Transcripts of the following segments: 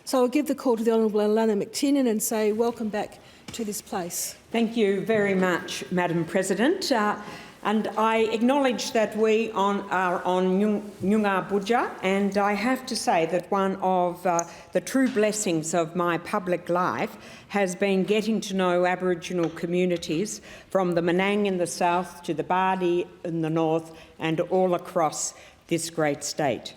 So I'll give the call to the Honourable Alannah MacTiernan and say welcome back to this place. Thank you very much, Madam President. And I acknowledge that we are on Nyungar Budja, and I have to say that one of the true blessings of my public life has been getting to know Aboriginal communities from the Menang in the south to the Bardi in the north and all across this great state.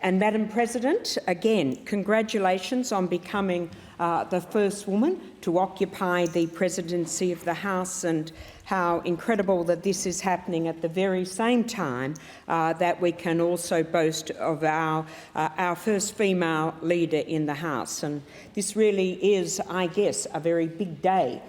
And Madam President, again, congratulations on becoming the first woman to occupy the presidency of the House, and how incredible that this is happening at the very same time that we can also boast of our first female leader in the House. And this really is, I guess, a very big day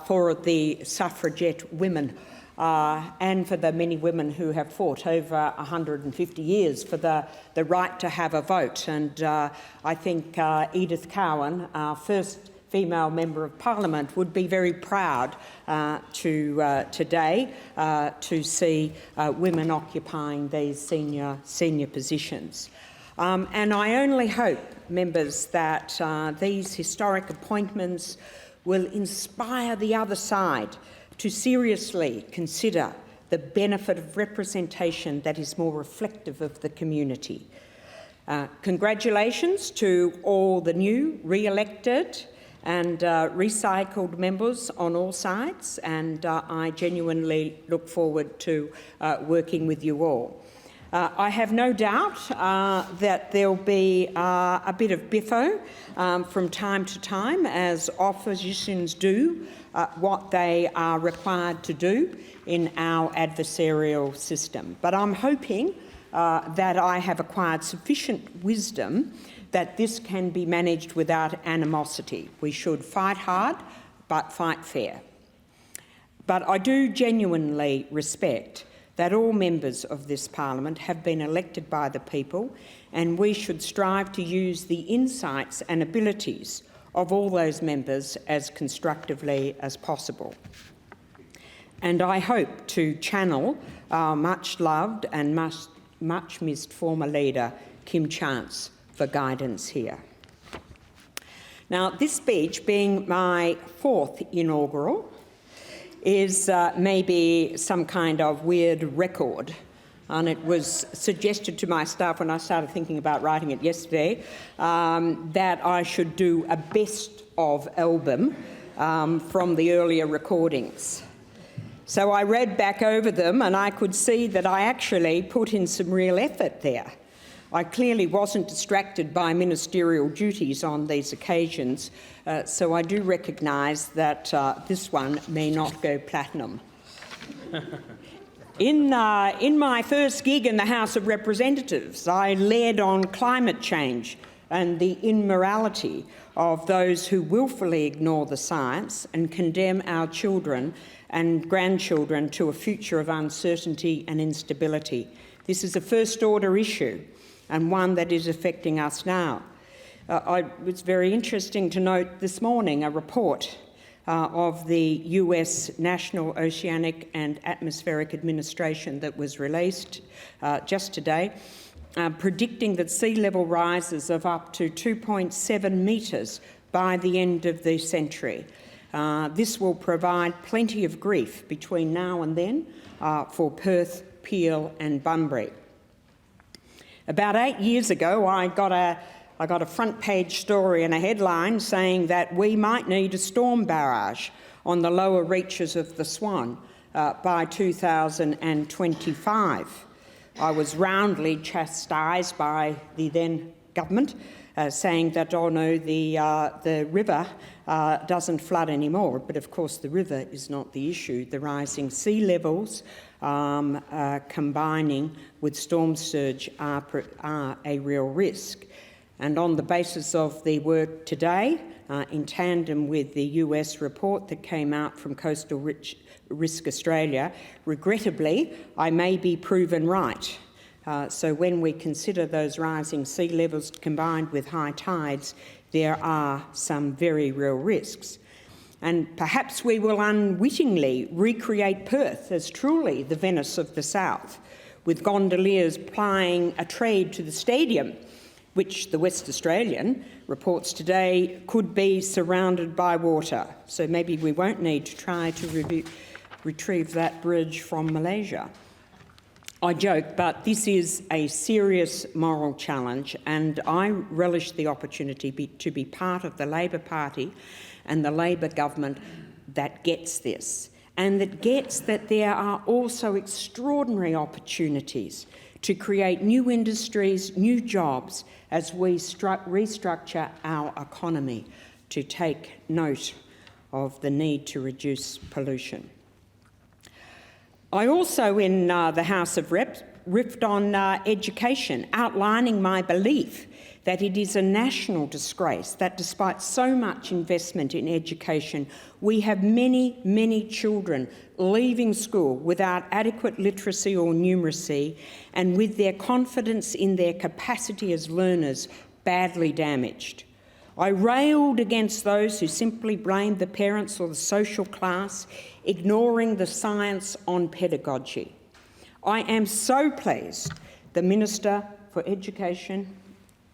for the suffragette women. And for the many women who have fought over 150 years for the right to have a vote. And I think Edith Cowan, our first female Member of Parliament, would be very proud today to see women occupying these senior positions. And I only hope, members, that these historic appointments will inspire the other side to seriously consider the benefit of representation that is more reflective of the community. Congratulations to all the new, re-elected and recycled members on all sides, and I genuinely look forward to working with you all. I have no doubt that there'll be a bit of biffo from time to time, as oppositions do what they are required to do in our adversarial system. But I'm hoping that I have acquired sufficient wisdom that this can be managed without animosity. We should fight hard, but fight fair. But I do genuinely respect that all members of this Parliament have been elected by the people, and we should strive to use the insights and abilities of all those members as constructively as possible. And I hope to channel our much-loved and much-missed former leader, Kim Chance, for guidance here. Now, this speech, being my fourth inaugural, is maybe some kind of weird record. And it was suggested to my staff when I started thinking about writing it yesterday that I should do a best of album from the earlier recordings. So I read back over them and I could see that I actually put in some real effort there. I clearly wasn't distracted by ministerial duties on these occasions, so I do recognise that this one may not go platinum. In my first gig in the House of Representatives, I led on climate change and the immorality of those who willfully ignore the science and condemn our children and grandchildren to a future of uncertainty and instability. This is a first-order issue, and one that is affecting us now. It was very interesting to note this morning a report of the US National Oceanic and Atmospheric Administration that was released just today, predicting that sea level rises of up to 2.7 metres by the end of the century. This will provide plenty of grief between now and then for Perth, Peel and Bunbury. About 8 years ago, I got a front-page story and a headline saying that we might need a storm barrage on the lower reaches of the Swan by 2025. I was roundly chastised by the then government, saying that, oh no, the river doesn't flood anymore. But of course the river is not the issue. The rising sea levels combining with storm surge are a real risk. And on the basis of the work today, in tandem with the US report that came out from Coastal Risk Australia, regrettably, I may be proven right. So when we consider those rising sea levels combined with high tides, there are some very real risks. And perhaps we will unwittingly recreate Perth as truly the Venice of the South, with gondoliers plying a trade to the stadium which the West Australian reports today could be surrounded by water. So maybe we won't need to try to retrieve that bridge from Malaysia. I joke, but this is a serious moral challenge, and I relish the opportunity to be part of the Labor Party and the Labor government that gets this, and that gets that there are also extraordinary opportunities to create new industries, new jobs, as we restructure our economy to take note of the need to reduce pollution. I also, in the House of Reps, riffed on education, outlining my belief that it is a national disgrace that despite so much investment in education, we have many, many children leaving school without adequate literacy or numeracy and with their confidence in their capacity as learners badly damaged. I railed against those who simply blamed the parents or the social class, ignoring the science on pedagogy. I am so pleased the Minister for Education,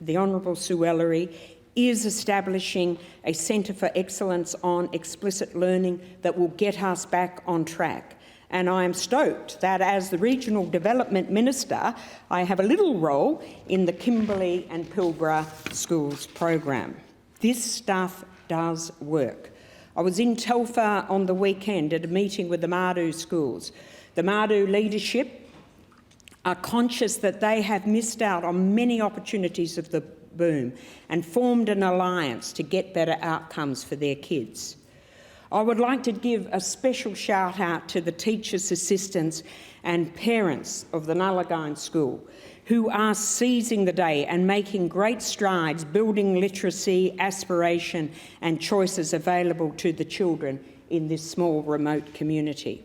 the Honourable Sue Ellery, is establishing a Centre for Excellence on Explicit Learning that will get us back on track. And I am stoked that as the Regional Development Minister, I have a little role in the Kimberley and Pilbara Schools program. This stuff does work. I was in Telfer on the weekend at a meeting with the Mardoo schools. The Mardoo leadership are conscious that they have missed out on many opportunities of the boom and formed an alliance to get better outcomes for their kids. I would like to give a special shout out to the teachers, assistants and parents of the Nullagine School who are seizing the day and making great strides building literacy, aspiration and choices available to the children in this small remote community.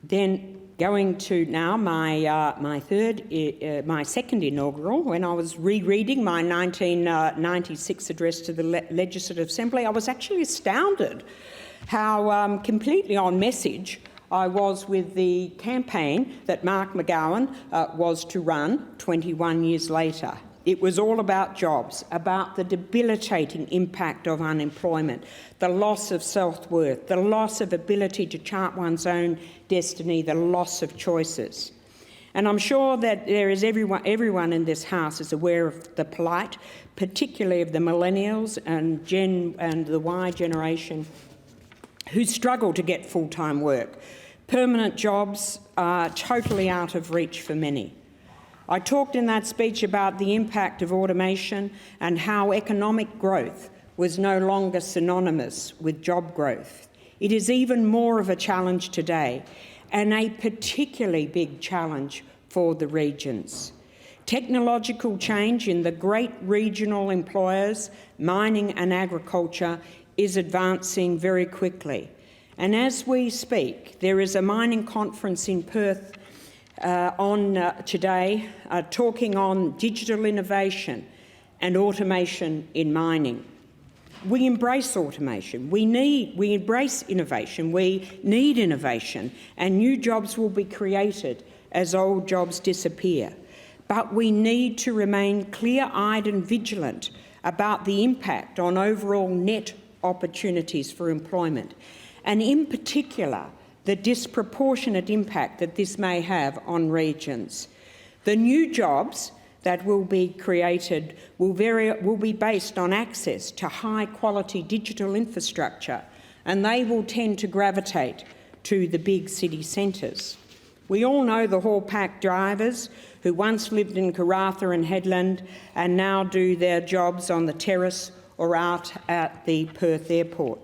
Then going to now my second inaugural, when I was rereading my 1996 address to the Legislative Assembly, I was actually astounded how completely on message I was with the campaign that Mark McGowan was to run 21 years later. It was all about jobs, about the debilitating impact of unemployment, the loss of self-worth, the loss of ability to chart one's own destiny, the loss of choices. And I'm sure that there is everyone in this House is aware of the plight, particularly of the millennials and the Y generation, who struggle to get full-time work. Permanent jobs are totally out of reach for many. I talked in that speech about the impact of automation and how economic growth was no longer synonymous with job growth. It is even more of a challenge today, and a particularly big challenge for the regions. Technological change in the great regional employers, mining and agriculture, is advancing very quickly. And as we speak, there is a mining conference in Perth today talking on digital innovation and automation in mining. We embrace automation. We embrace innovation. We need innovation, and new jobs will be created as old jobs disappear. But we need to remain clear-eyed and vigilant about the impact on overall net opportunities for employment, and in particular, the disproportionate impact that this may have on regions. The new jobs that will be created will be based on access to high-quality digital infrastructure, and they will tend to gravitate to the big city centres. We all know the haul-pack drivers who once lived in Karratha and Headland and now do their jobs on the terrace or out at the Perth airport.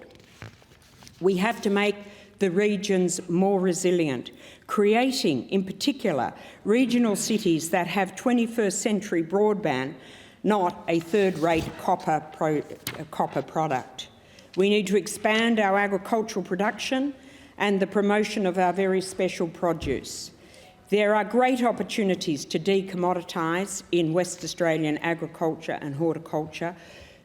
We have to make the regions more resilient, creating, in particular, regional cities that have 21st century broadband, not a third-rate copper product. We need to expand our agricultural production and the promotion of our very special produce. There are great opportunities to decommoditise in West Australian agriculture and horticulture,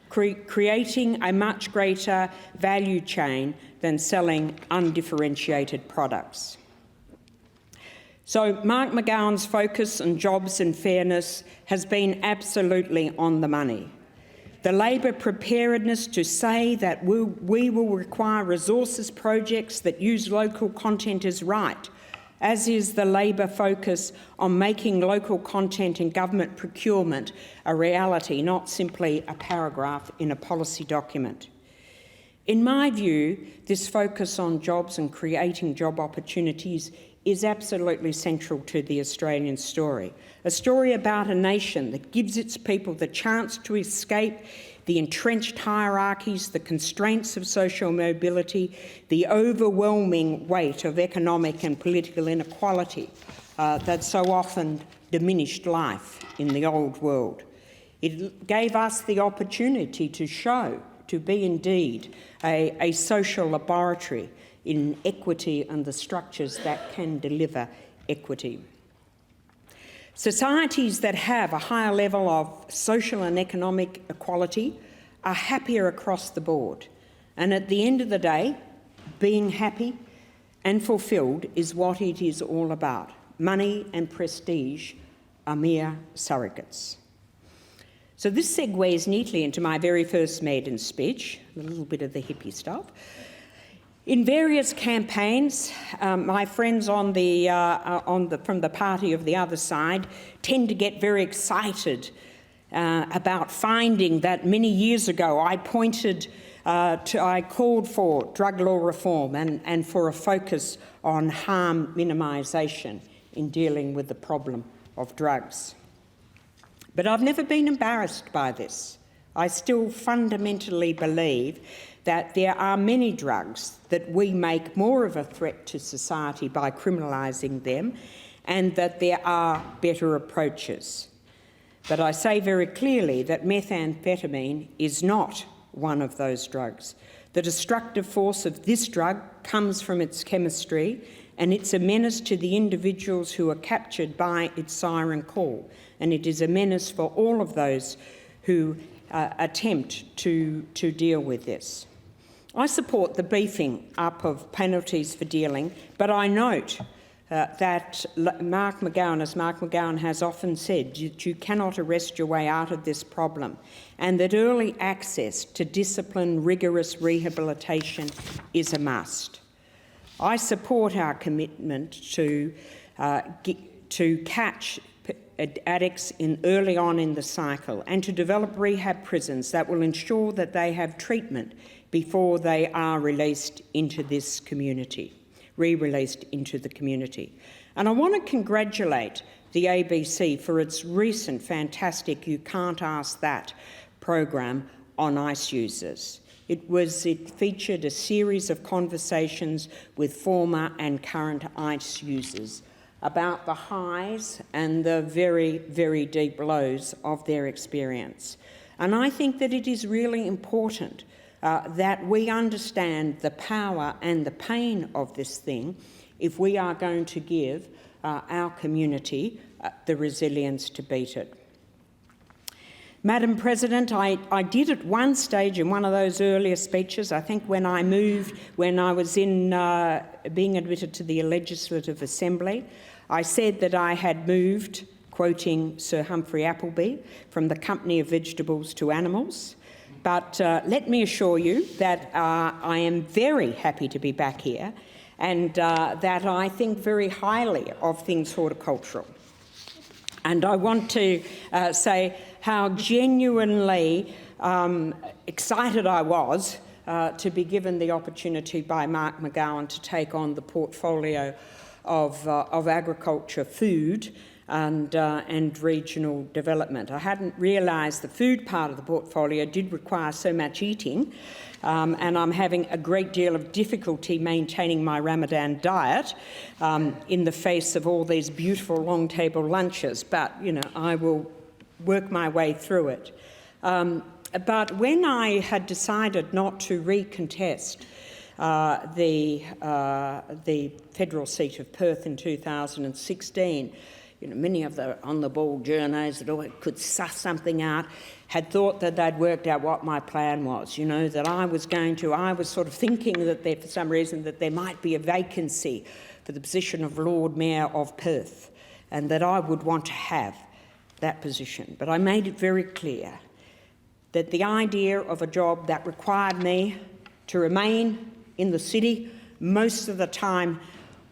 creating a much greater value chain than selling undifferentiated products. So Mark McGowan's focus on jobs and fairness has been absolutely on the money. The Labor preparedness to say that we will require resources projects that use local content is right, as is the Labor focus on making local content in government procurement a reality, not simply a paragraph in a policy document. In my view, this focus on jobs and creating job opportunities is absolutely central to the Australian story, a story about a nation that gives its people the chance to escape the entrenched hierarchies, the constraints of social mobility, the overwhelming weight of economic and political inequality that so often diminished life in the old world. It gave us the opportunity to be indeed a social laboratory in equity and the structures that can deliver equity. Societies that have a higher level of social and economic equality are happier across the board. And at the end of the day, being happy and fulfilled is what it is all about. Money and prestige are mere surrogates. So this segues neatly into my very first maiden speech, a little bit of the hippie stuff. In various campaigns, my friends from the party of the other side tend to get very excited about finding that many years ago I called for drug law reform and for a focus on harm minimisation in dealing with the problem of drugs. But I've never been embarrassed by this. I still fundamentally believe that there are many drugs that we make more of a threat to society by criminalising them, and that there are better approaches. But I say very clearly that methamphetamine is not one of those drugs. The destructive force of this drug comes from its chemistry, and it's a menace to the individuals who are captured by its siren call, and it is a menace for all of those who attempt to deal with this. I support the beefing up of penalties for dealing, but I note that Mark McGowan has often said, you cannot arrest your way out of this problem, and that early access to discipline, rigorous rehabilitation is a must. I support our commitment to catch addicts early on in the cycle and to develop rehab prisons that will ensure that they have treatment before they are released into this community, re-released into the community. And I want to congratulate the ABC for its recent fantastic You Can't Ask That program on ICE users. It featured a series of conversations with former and current ICE users about the highs and the very, very deep lows of their experience. And I think that it is really important that we understand the power and the pain of this thing if we are going to give our community the resilience to beat it. Madam President, I did at one stage in one of those earlier speeches, I think when I was in being admitted to the Legislative Assembly, I said that I had moved, quoting Sir Humphrey Appleby, from the company of vegetables to animals. But let me assure you that I am very happy to be back here, and that I think very highly of things horticultural. And I want to say how genuinely excited I was to be given the opportunity by Mark McGowan to take on the portfolio of agriculture, food and regional development. I hadn't realised the food part of the portfolio did require so much eating, and I'm having a great deal of difficulty maintaining my Ramadan diet in the face of all these beautiful long table lunches, but I will work my way through it. But when I had decided not to recontest the federal seat of Perth in 2016, many of the on-the-ball journos that could suss something out had thought that they'd worked out what my plan was, that I was sort of thinking that for some reason that there might be a vacancy for the position of Lord Mayor of Perth, and that I would want to have that position. But I made it very clear that the idea of a job that required me to remain in the city most of the time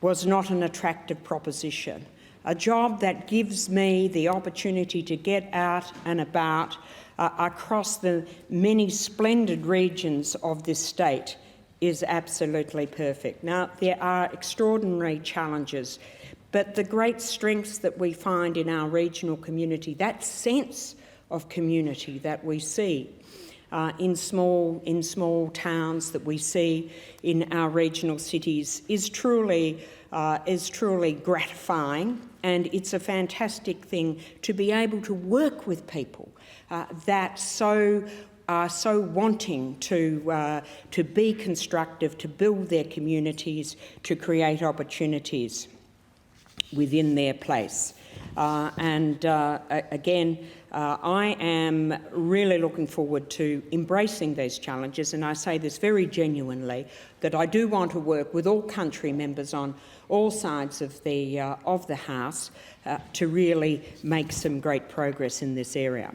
was not an attractive proposition. A job that gives me the opportunity to get out and about across the many splendid regions of this state is absolutely perfect. Now, there are extraordinary challenges, but the great strengths that we find in our regional community, that sense of community that we see in small towns, that we see in our regional cities, is truly gratifying, and it's a fantastic thing to be able to work with people that are so wanting to be constructive, to build their communities, to create opportunities within their place. Again, I am really looking forward to embracing these challenges, and I say this very genuinely, that I do want to work with all country members on all sides of the House to really make some great progress in this area.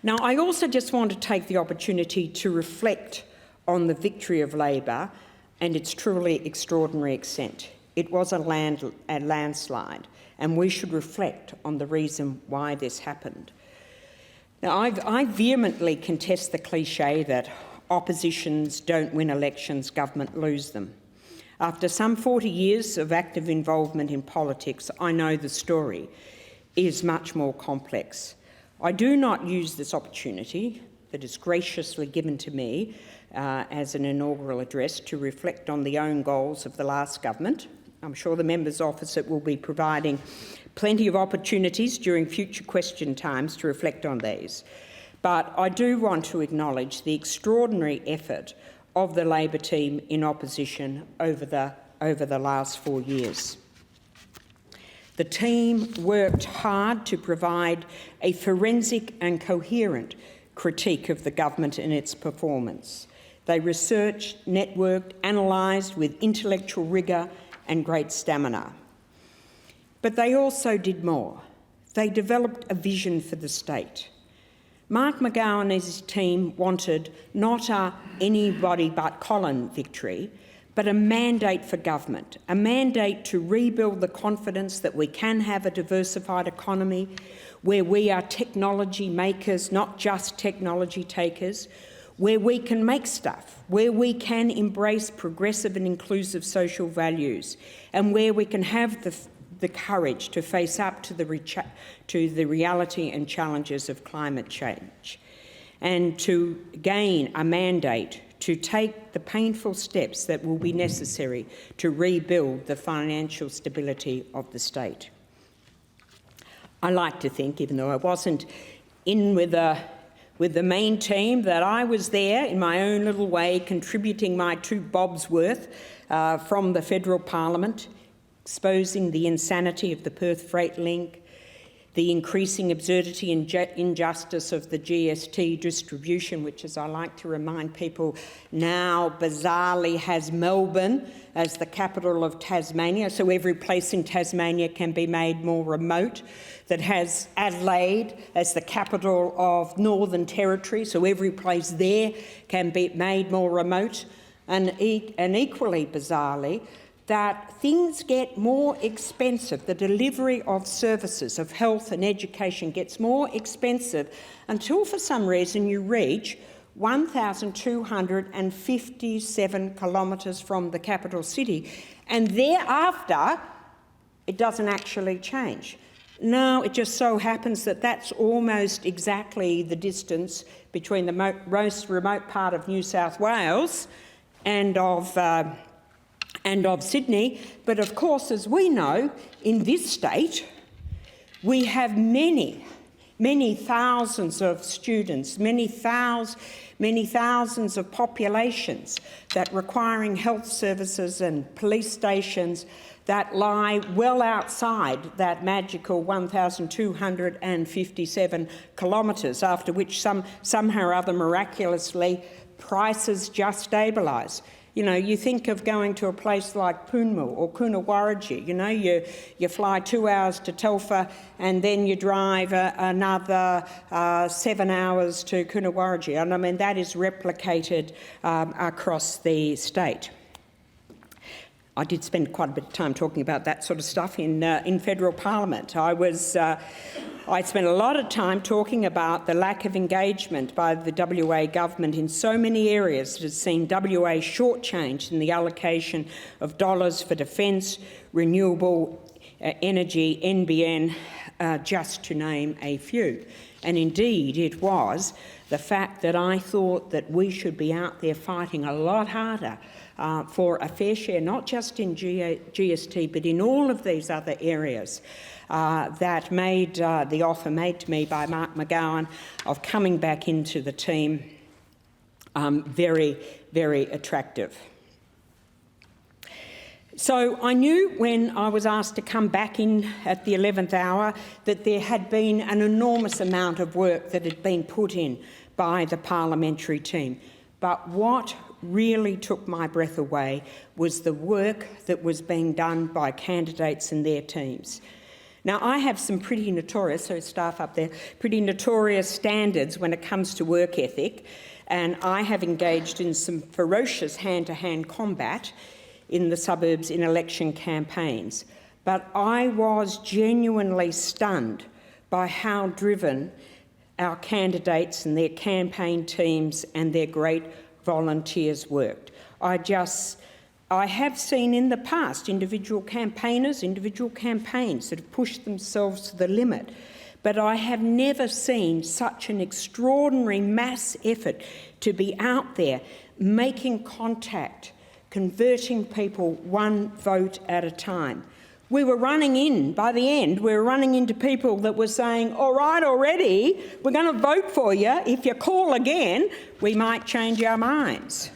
Now, I also just want to take the opportunity to reflect on the victory of Labor and its truly extraordinary extent. It was a landslide, and we should reflect on the reason why this happened. Now, I vehemently contest the cliche that oppositions don't win elections, government lose them. After some 40 years of active involvement in politics, I know the story is much more complex. I do not use this opportunity that is graciously given to me as an inaugural address to reflect on the own goals of the last government. I'm sure the members opposite will be providing plenty of opportunities during future question times to reflect on these. But I do want to acknowledge the extraordinary effort of the Labor team in opposition over the last 4 years. The team worked hard to provide a forensic and coherent critique of the government and its performance. They researched, networked, analysed with intellectual rigour and great stamina. But they also did more. They developed a vision for the state. Mark McGowan and his team wanted not a anybody but Colin victory, but a mandate for government, a mandate to rebuild the confidence that we can have a diversified economy where we are technology makers, not just technology takers, where we can make stuff, where we can embrace progressive and inclusive social values, and where we can have the courage to face up to the reality and challenges of climate change, and to gain a mandate to take the painful steps that will be necessary to rebuild the financial stability of the state. I like to think, even though I wasn't in with the main team, that I was there in my own little way, contributing my 2 bobs worth from the federal parliament, exposing the insanity of the Perth Freight Link, the increasing absurdity and injustice of the GST distribution, which, as I like to remind people, now bizarrely has Melbourne as the capital of Tasmania, so every place in Tasmania can be made more remote, that has Adelaide as the capital of Northern Territory, so every place there can be made more remote, and equally bizarrely, that things get more expensive. The delivery of services, of health and education gets more expensive until for some reason you reach 1,257 kilometres from the capital city, and thereafter it doesn't actually change. No, it just so happens that that's almost exactly the distance between the most remote part of New South Wales and of Sydney. But of course, as we know, in this state, we have many thousands of students, many thousands of populations that requiring health services and police stations that lie well outside that magical 1,257 kilometres, after which somehow or other miraculously prices just stabilise. You know, you think of going to a place like Poonmore or Coonawarra, you know, you fly 2 hours to Telfer and then you drive another 7 hours to Coonawarra. And I mean, that is replicated across the state. I did spend quite a bit of time talking about that sort of stuff in federal parliament. I spent a lot of time talking about the lack of engagement by the WA government in so many areas that has seen WA shortchanged in the allocation of dollars for defence, renewable energy, NBN, just to name a few. And indeed, it was the fact that I thought that we should be out there fighting a lot harder for a fair share, not just in GST, but in all of these other areas that made the offer made to me by Mark McGowan of coming back into the team very, very attractive. So I knew when I was asked to come back in at the 11th hour that there had been an enormous amount of work that had been put in by the parliamentary team. But what really took my breath away was the work that was being done by candidates and their teams. Now, I have some pretty notorious, so staff up there, pretty notorious standards when it comes to work ethic, and I have engaged in some ferocious hand-to-hand combat in the suburbs in election campaigns. But I was genuinely stunned by how driven our candidates and their campaign teams and their great volunteers worked. I have seen in the past individual campaigners, individual campaigns that have pushed themselves to the limit, but I have never seen such an extraordinary mass effort to be out there making contact, converting people one vote at a time. We were running in, by the end, we were running into people that were saying, all right, already, we're going to vote for you. If you call again, we might change our minds.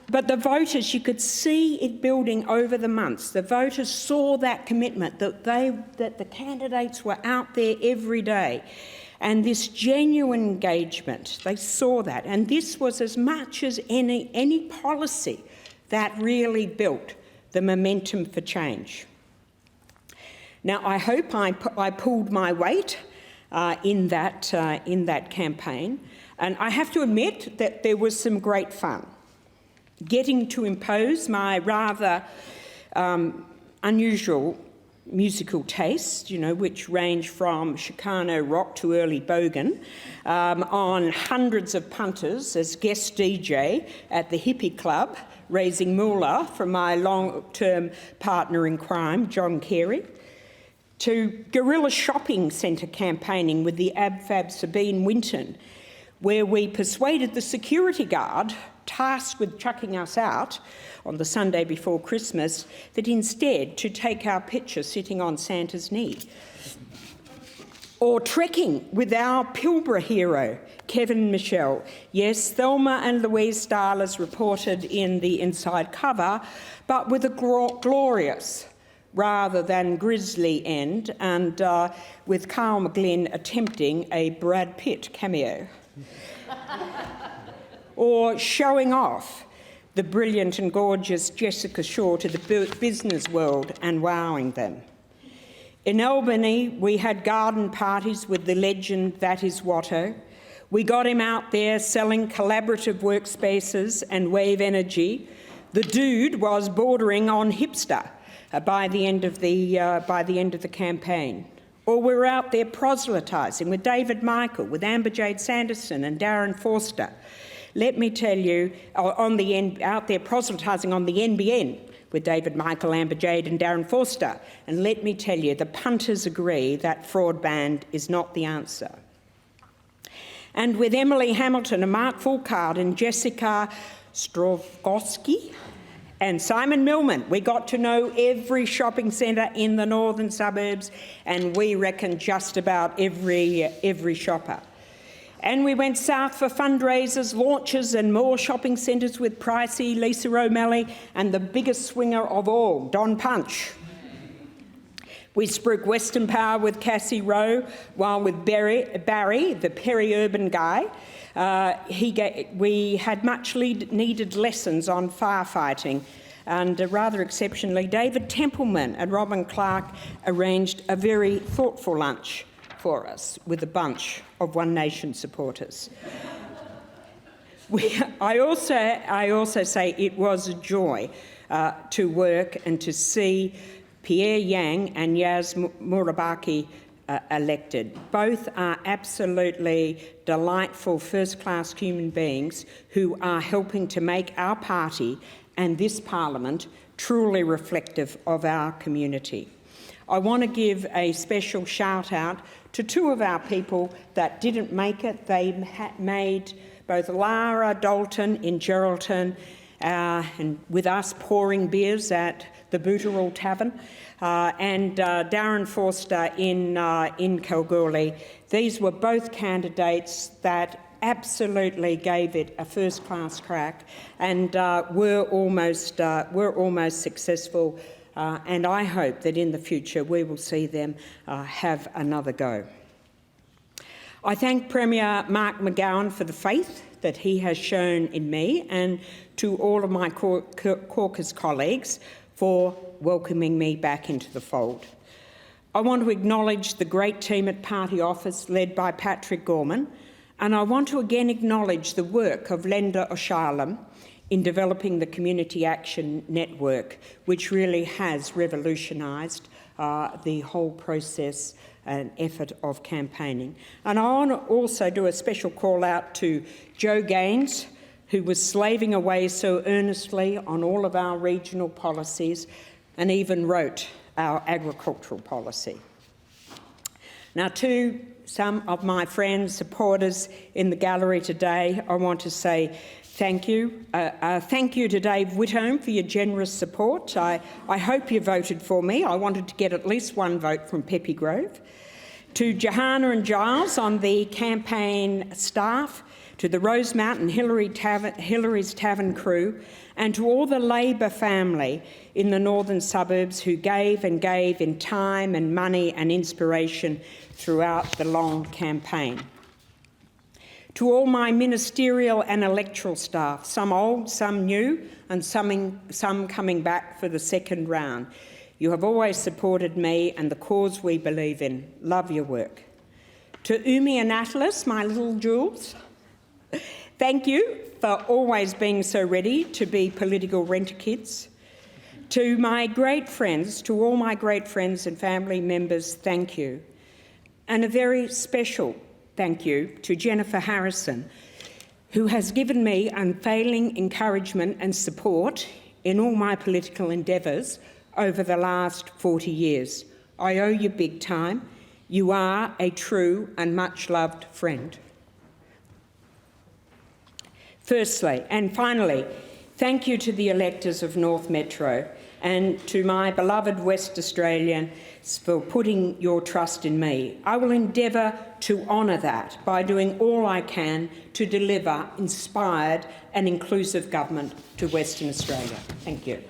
But the voters, you could see it building over the months. The voters saw that commitment, that the candidates were out there every day. And this genuine engagement, they saw that. And this was as much as any policy that really built the momentum for change. Now, I hope I pulled my weight in that campaign. And I have to admit that there was some great fun. Getting to impose my rather unusual musical tastes, you know, which range from Chicano rock to early bogan, on hundreds of punters as guest DJ at the Hippie Club, raising moolah from my long-term partner in crime, John Carey, to guerrilla shopping centre campaigning with the AbFab Sabine Winton, where we persuaded the security guard tasked with chucking us out on the Sunday before Christmas that instead to take our picture sitting on Santa's knee. Or trekking with our Pilbara hero, Kevin Michelle. Yes, Thelma and Louise Stylers reported in the inside cover, but with a glorious rather than grisly end, and with Carl McGlynn attempting a Brad Pitt cameo. Or showing off the brilliant and gorgeous Jessica Shaw to the business world and wowing them. In Albany, we had garden parties with the legend That Is Watto. We got him out there selling collaborative workspaces and wave energy. The dude was bordering on hipster by the end of the campaign. Or we were out there proselytising with David Michael, with Amber Jade Sanderson and Darren Forster. Let me tell you, out there proselytising on the NBN with David Michael, Amber Jade and Darren Forster. And let me tell you, the punters agree that fraud band is not the answer. And with Emily Hamilton and Mark Fulcard and Jessica Strovgoski and Simon Millman, we got to know every shopping centre in the northern suburbs, and we reckon just about every shopper. And we went south for fundraisers, launches and more shopping centres with Pricey, Lisa O'Malley and the biggest swinger of all, Don Punch. We spruik Western Power with Cassie Rowe, while with Barry, the peri-urban guy, we had much needed lessons on firefighting. And rather exceptionally, David Templeman and Robin Clark arranged a very thoughtful lunch for us with a bunch of One Nation supporters. I also say it was a joy to work and to see Pierre Yang and Yaz Murabaki elected. Both are absolutely delightful first-class human beings who are helping to make our party and this parliament truly reflective of our community. I want to give a special shout out to two of our people that didn't make it. They made both Lara Dalton in Geraldton and with us pouring beers at the Booterall Tavern, and Darren Forster in Kalgoorlie. These were both candidates that absolutely gave it a first-class crack and were almost successful. And I hope that in the future we will see them have another go. I thank Premier Mark McGowan for the faith that he has shown in me, and to all of my caucus colleagues for welcoming me back into the fold. I want to acknowledge the great team at Party Office led by Patrick Gorman, and I want to again acknowledge the work of Lenda O'Shalem in developing the Community Action Network, which really has revolutionised the whole process and effort of campaigning. And I want to also do a special call out to Joe Gaines, who was slaving away so earnestly on all of our regional policies and even wrote our agricultural policy. Now, to some of my friends, supporters in the gallery today, I want to say thank you. Thank you to Dave Whitholm for your generous support. I hope you voted for me. I wanted to get at least one vote from Peppy Grove. To Johanna and Giles on the campaign staff, to the Rose Mountain Hillary's Tavern crew, and to all the Labor family in the northern suburbs who gave and gave in time and money and inspiration throughout the long campaign. To all my ministerial and electoral staff, some old, some new, and some coming back for the second round. You have always supported me and the cause we believe in. Love your work. To Umi and Atlas, my little jewels, thank you for always being so ready to be political rent-a-kids. To my great friends, to all my great friends and family members, thank you. And a very special thank you to Jennifer Harrison, who has given me unfailing encouragement and support in all my political endeavours over the last 40 years. I owe you big time. You are a true and much-loved friend. Firstly, and finally, thank you to the electors of North Metro and to my beloved West Australians for putting your trust in me. I will endeavour to honour that by doing all I can to deliver inspired and inclusive government to Western Australia. Thank you.